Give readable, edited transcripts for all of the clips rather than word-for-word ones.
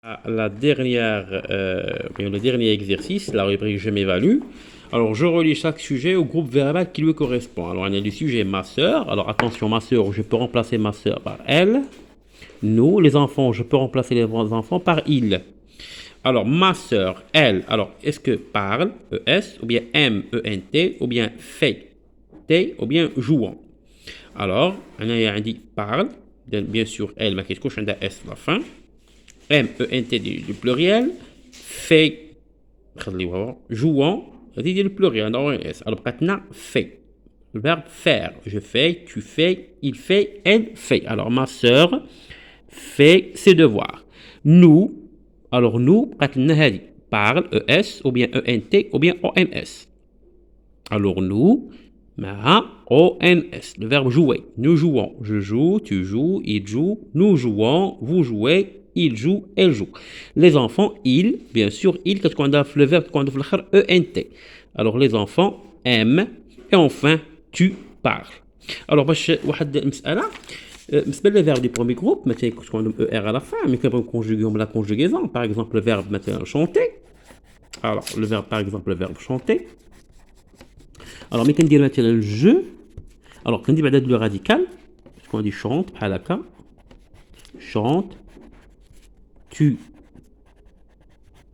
La dernière, le dernier exercice, la rubrique Je m'évalue. Alors, je relie chaque sujet au groupe verbal qui lui correspond. Alors, on a du sujet ma sœur. Alors, attention, ma sœur, je peux remplacer ma sœur par elle. Nous, les enfants, je peux remplacer les enfants par il. Alors, ma sœur, elle. Alors, est-ce que parle, ES, ou bien aime, ENT, ou bien fait, T, ou bien jouant. Alors, on a dit parle. Bien sûr, elle, mais qu'est-ce que je S à la fin. M, ENT du pluriel, fait, jouant, c'est le pluriel, dans S. Alors, maintenant, fait. Le verbe faire. Je fais, tu fais, il fait, elle fait. Alors, ma sœur fait ses devoirs. Nous, alors nous, parle, ES, ou bien ENT, ou bien ONS. Alors, nous, ONS, le verbe jouer. Nous jouons. Je joue, tu joues, il joue, nous jouons, vous jouez, il joue, elle joue. Les enfants, ils, bien sûr, ils, qu'est-ce qu'on a le verbe qu'on a fait ENT. Alors les enfants aiment et enfin tu parles. Alors باش واحد المسألة بالنسبة للverbe du premier groupe مثلا كنت عندهم ER à la fin mais quand on conjugue la conjugaison par exemple le verbe maintenant chanter. Alors le verbe par exemple le verbe chanter. Alors mais كندير مثلا je alors كندير بعد le radical qu'on dit chante بحال هكا chante tu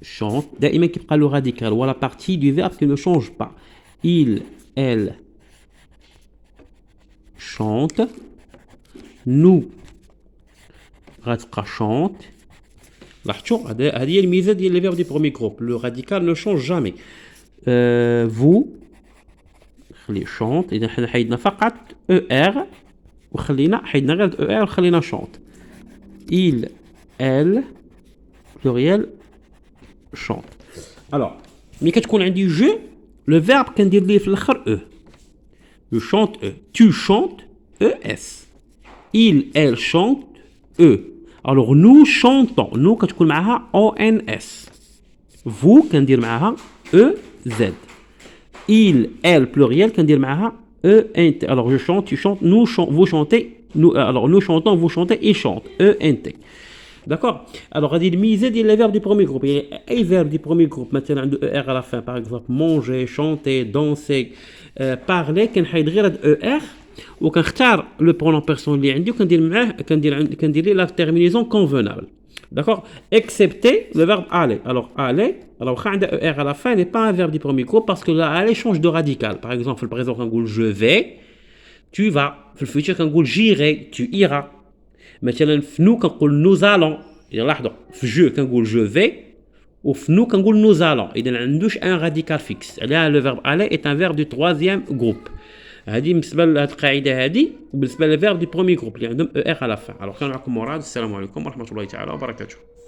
chantes. دائما كيبقى le radical ou la partie du verbe qui ne change pas. Il, elle chante. Nous غتبقى chante. لاحظتوا هذه هي الميزه ديال لي فيرب دي بروميي جروب. Le radical ne change jamais. Vous خلي chante. اذا حنا حيدنا فقط er وخلينا حيدنا غير er وخلينا chante. Il, elle pluriel chante. Alors, mais quand on dit je, le verbe qu'on dit في الآخر e. Je chante e. Tu chantes es. Il, elle chante e. Alors nous chantons. Nous quand on معها ons. Vous quand dire معها ez. Il, elle pluriel quand dire معها ent. Alors je chante, tu chantes, nous chantons, vous chantez. Nous, alors nous chantons, vous chantez, ils chantent ent. D'accord. Alors, on dit le misé des verbes du premier groupe. Il y a un verbe du premier groupe, maintenant, de ER à la fin. Par exemple, manger, chanter, danser, parler, qu'on a de ER. Ou qu'on retard le pronom personnel, qu'on dit la terminaison convenable. D'accord. Excepté le verbe aller. Alors, aller, alors, quand on a ER à la fin, n'est pas un verbe du premier groupe parce que là, aller change de radical. Par exemple, le présent, quand on dit je vais, tu vas. Le futur, quand on dit j'irai, tu iras. مثلا في nous كنقول nous allons اذا لاحظوا في جو كنقول je vais وفي nous كنقول nous allons اذا ما عندوش ان راديكال فيكس على لو فيرب aller est un verbe du troisième groupe. هذه بالنسبه لهذه القاعده هذه وبالنسبه للفيرب du premier groupe اللي عندهم er à la fin. alors كان معكم مراد. السلام عليكم ورحمه الله تعالى وبركاته.